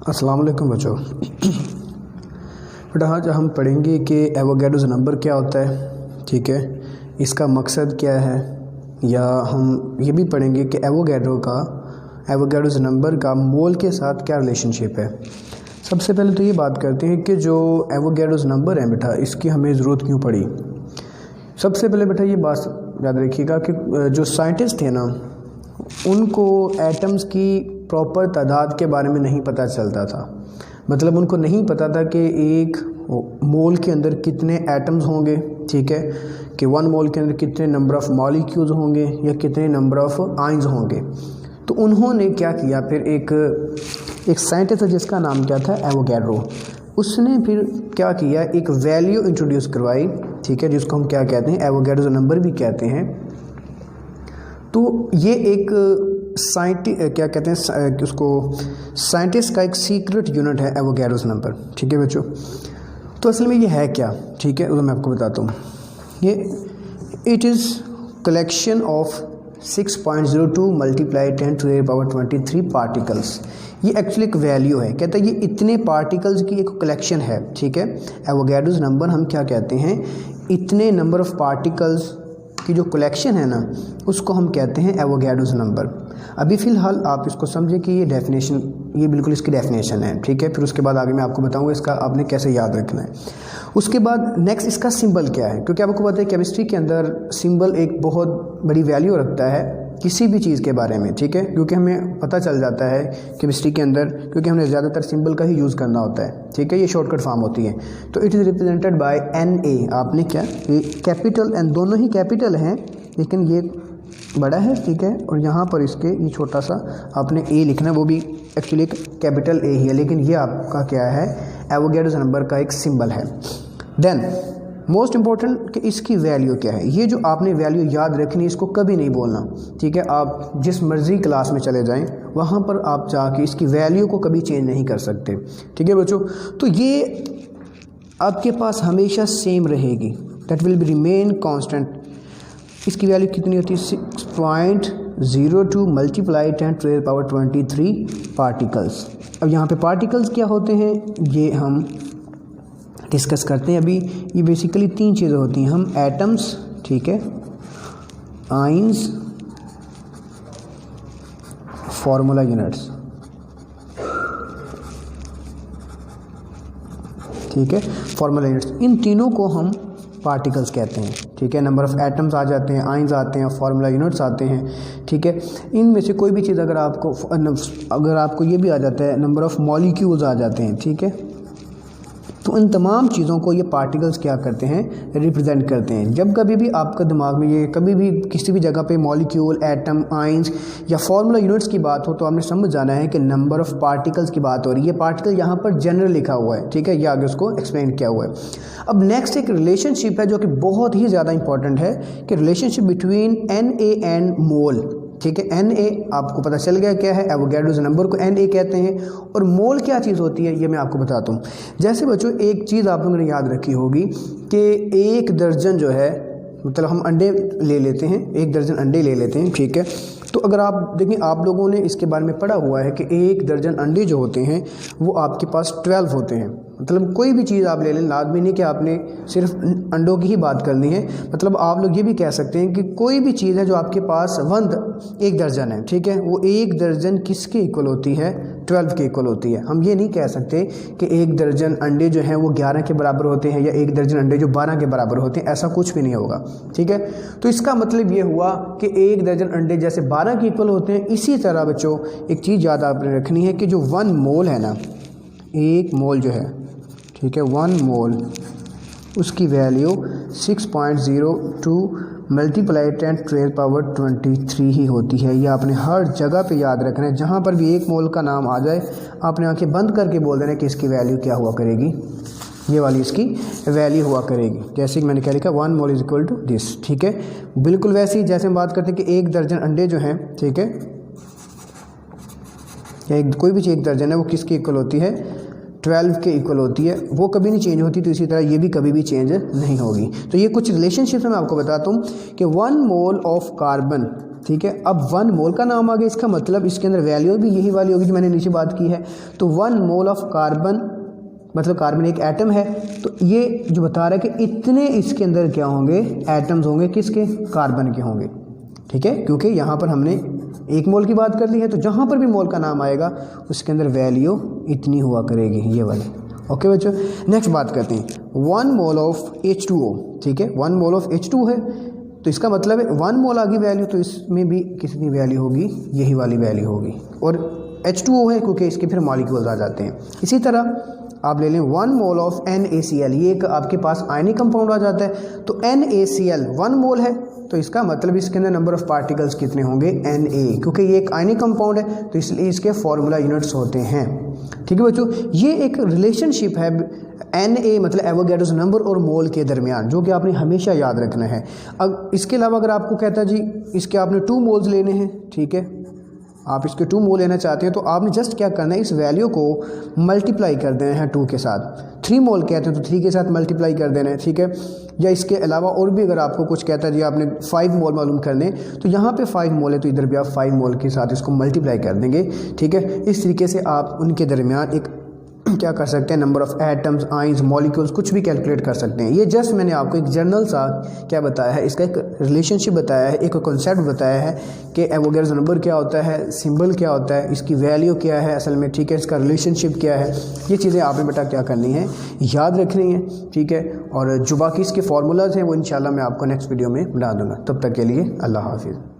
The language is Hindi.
अस्सलाम वालेकुम बच्चों। बेटा आज हम पढ़ेंगे कि एवोगैड्रोस नंबर क्या होता है, ठीक है, इसका मकसद क्या है, या हम ये भी पढ़ेंगे कि एवोगैड्रोस नंबर का मोल के साथ क्या रिलेशनशिप है। सबसे पहले तो ये बात करते हैं कि जो एवोगैड्रोस नंबर है बेटा, इसकी हमें ज़रूरत क्यों पड़ी। सबसे पहले बेटा ये बात याद रखिएगा कि जो साइंटिस्ट थे ना, उनको एटम्स की प्रॉपर तादाद के बारे में नहीं पता चलता था। मतलब उनको नहीं पता था कि एक मोल के अंदर कितने एटम्स होंगे, ठीक है, कि 1 मोल के अंदर कितने नंबर ऑफ़ मॉलिक्यूल्स होंगे या कितने नंबर ऑफ़ आयंस होंगे। तो उन्होंने क्या किया, फिर एक साइंटिस्ट जिसका नाम क्या था, एवोगैड्रो, उसने फिर क्या किया, एक वैल्यू इंट्रोड्यूस करवाई, ठीक है, जिसको हम क्या कहते हैं, एवोगैड्रोस नंबर भी कहते हैं। तो ये एक क्या कहते हैं उसको, साइंटिस्ट का एक सीक्रेट यूनिट है एवोगैड्रोस नंबर, ठीक है बच्चों। तो असल में ये है क्या, ठीक है, तो मैं आपको बताता हूँ। ये it is collection of 6.02 × 10⁻23 particles. ये एक्चुअली एक वैल्यू है, कहता है ये इतने पार्टिकल्स की एक कलेक्शन है, ठीक है। एवोगैड्रोस नंबर हम क्या कहते हैं, इतने नंबर ऑफ़ पार्टिकल्स की जो कलेक्शन है ना, उसको हम कहते हैं एवोगैड्रोस नंबर। अभी फ़िलहाल आप इसको समझे कि ये डेफिनेशन, ये बिल्कुल इसकी डेफिनेशन है, ठीक है। फिर उसके बाद आगे मैं आपको बताऊंगा इसका आपने कैसे याद रखना है। उसके बाद नेक्स्ट इसका सिंबल क्या है, क्योंकि आपको पता है केमिस्ट्री के अंदर सिंबल एक बहुत बड़ी वैल्यू रखता है किसी भी चीज़ के बारे में, ठीक है, क्योंकि हमें पता चल जाता है केमिस्ट्री के अंदर, क्योंकि हमने ज़्यादातर सिंबल का ही यूज़ करना होता है, ठीक है, ये शॉर्टकट फॉर्म होती है। तो it is represented by Na। आपने क्या, ये कैपिटल एन, दोनों ही कैपिटल हैं, लेकिन ये बड़ा है, ठीक है, और यहाँ पर इसके ये छोटा सा आपने ए लिखना है, वो भी एक्चुअली एक कैपिटल ए ही है, लेकिन ये आपका क्या है, एवोगैड्रोस नंबर का एक सिंबल है। देन मोस्ट इम्पॉर्टेंट कि इसकी वैल्यू क्या है। ये जो आपने वैल्यू याद रखनी है, इसको कभी नहीं बोलना, ठीक है। आप जिस मर्जी क्लास में चले जाएं, वहाँ पर आप जाके इसकी वैल्यू को कभी चेंज नहीं कर सकते, ठीक है बच्चों। तो ये आपके पास हमेशा सेम रहेगी, that will be remain constant. इसकी वैल्यू कितनी होती है, 6.02 × 10⁻23 पार्टिकल्स। अब यहाँ पे पार्टिकल्स क्या होते हैं ये हम डिस्कस करते हैं अभी। ये बेसिकली 3 चीज़ें होती हैं, हम एटम्स, ठीक है, आयंस, फार्मूला यूनिट्स, ठीक है, फार्मूला यूनिट्स, इन तीनों को हम पार्टिकल्स कहते हैं, ठीक है। नंबर ऑफ़ एटम्स आ जाते हैं, आयंस आते हैं, फार्मूला यूनिट्स आते हैं, ठीक है। इनमें से कोई भी चीज़ अगर आपको ये भी आ जाता है, नंबर ऑफ़ मॉलिक्यूल्स आ जाते हैं, ठीक है। तो इन तमाम चीज़ों को ये पार्टिकल्स क्या करते हैं, रिप्रेजेंट करते हैं। जब कभी भी आपका दिमाग में ये कभी भी किसी भी जगह पे मॉलिक्यूल, एटम, आयंस या फार्मूला यूनिट्स की बात हो, तो आपने समझ जाना है कि नंबर ऑफ़ पार्टिकल्स की बात हो रही है। ये पार्टिकल यहाँ पर जनरल लिखा हुआ है, ठीक है, ये आगे उसको एक्सप्लेन किया हुआ है। अब नेक्स्ट एक रिलेशनशिप है जो कि बहुत ही ज़्यादा इंपॉर्टेंट है, कि रिलेशनशिप बिटवीन Na एंड मोल, ठीक है। Na आपको पता चल गया क्या है, एवोगैड्रोस नंबर को Na कहते हैं। और मोल क्या चीज़ होती है ये मैं आपको बताता हूँ। जैसे बच्चों एक चीज़ आप लोगों ने याद रखी होगी कि 1 दर्जन जो है, मतलब हम अंडे ले लेते हैं, 1 दर्जन अंडे ले लेते हैं, ठीक है। तो अगर आप देखें, आप लोगों ने इसके बारे में पढ़ा हुआ है कि 1 दर्जन अंडे जो होते हैं वो आपके पास 12 होते हैं। मतलब कोई भी चीज़ आप ले लें, लाजमी नहीं कि आपने सिर्फ अंडों की ही बात करनी है। मतलब आप लोग ये भी कह सकते हैं कि कोई भी चीज़ है जो आपके पास 1 दर्जन है, ठीक है, वो 1 दर्जन किसके इक्वल होती है, 12 के इक्वल होती है। हम ये नहीं कह सकते कि 1 दर्जन अंडे जो हैं वो 11 के बराबर होते हैं, या 1 दर्जन अंडे जो 12 के बराबर होते हैं, ऐसा कुछ भी नहीं होगा, ठीक है। तो इसका मतलब ये हुआ कि 1 दर्जन अंडे जैसे 12 के इक्वल होते हैं, इसी तरह बच्चों एक चीज़ याद आपने रखनी है कि जो 1 मोल है ना, 1 मोल जो है, ठीक है, 1 मोल, उसकी वैल्यू 6.02 × 10⁻23 ही होती है। ये आपने हर जगह पे याद रखना है। जहाँ पर भी 1 मोल का नाम आ जाए, आपने आंखें बंद करके बोल देना कि इसकी वैल्यू क्या हुआ करेगी, ये वाली इसकी वैल्यू हुआ करेगी। जैसे कि मैंने क्या लिखा, 1 mole is equal to this, ठीक है। बिल्कुल वैसे ही जैसे हम बात करते हैं कि 1 दर्जन अंडे जो हैं, ठीक है, या कोई भी चीज़ 1 दर्जन है, वो किसकी इक्वल होती है, 12 के इक्वल होती है, वो कभी नहीं चेंज होती। तो इसी तरह ये भी कभी भी चेंज नहीं होगी। तो ये कुछ रिलेशनशिप मैं आपको बताता हूँ कि 1 मोल ऑफ कार्बन ठीक है। अब 1 मोल का नाम आ गया, इसका मतलब इसके अंदर वैल्यू भी यही वाली होगी जो मैंने नीचे बात की है। तो 1 मोल ऑफ कार्बन, मतलब कार्बन एक एटम है, तो ये जो बता रहा है कि इतने इसके अंदर क्या होंगे, एटम्स होंगे, किसके, कार्बन के होंगे, ठीक है। क्योंकि यहाँ पर हमने 1 मोल की बात कर ली है, तो जहाँ पर भी मोल का नाम आएगा उसके अंदर वैल्यू इतनी हुआ करेगी, ये वाली। ओके बच्चों, नेक्स्ट बात करते हैं 1 मोल ऑफ H2O, ठीक है। 1 मोल ऑफ H2 है, तो इसका मतलब है 1 मोल आ गई वैल्यू, तो इसमें भी कितनी वैल्यू होगी, यही वाली वैल्यू होगी। और H2O है क्योंकि इसके फिर मॉलिक्यूल्स आ जाते हैं। इसी तरह आप ले लें 1 मोल ऑफ NaCl, ये एक आपके पास आयनिक कंपाउंड आ जाता है, तो NaCl 1 मोल है, तो इसका मतलब इसके अंदर नंबर ऑफ पार्टिकल्स कितने होंगे, Na, क्योंकि ये एक आयनिक कंपाउंड है तो इसलिए इसके फॉर्मूला यूनिट्स होते हैं, ठीक है बच्चों। ये एक रिलेशनशिप है Na मतलब एवोगैड्रोस नंबर और मोल के दरमियान, जो कि आपने हमेशा याद रखना है। अब इसके अलावा अगर आपको कहता है जी इसके आपने 2 मोल्स लेने हैं, ठीक है, आप इसके 2 मोल लेना चाहते हैं, तो आपने जस्ट क्या करना है, इस वैल्यू को मल्टीप्लाई कर देना है 2 के साथ। 3 मोल कहते हैं तो 3 के साथ मल्टीप्लाई कर देना है, ठीक है। या इसके अलावा और भी अगर आपको कुछ कहता है जी आपने 5 मोल मालूम करने, तो यहाँ पे 5 मोल है तो इधर भी आप 5 मोल के साथ इसको मल्टीप्लाई कर देंगे, ठीक है। इस तरीके से आप उनके दरमियान एक क्या कर सकते हैं, number of atoms, ions, molecules कुछ भी कैलकुलेट कर सकते हैं। ये जस्ट मैंने आपको एक जनरल सा क्या बताया है, इसका एक रिलेशनशिप बताया है, एक कॉन्सेप्ट बताया है कि एवोगैड्रोस नंबर क्या होता है, सिंबल क्या होता है, इसकी वैल्यू क्या है असल में, ठीक है, इसका रिलेशनशिप क्या है। ये चीज़ें आपने बेटा क्या करनी है, याद रखनी है, ठीक है। और जो बाकी इसके फार्मूलाज हैं वो इंशाल्लाह मैं आपको नेक्स्ट वीडियो में बता दूँगा। तब तक के लिए अल्लाह हाफिज़।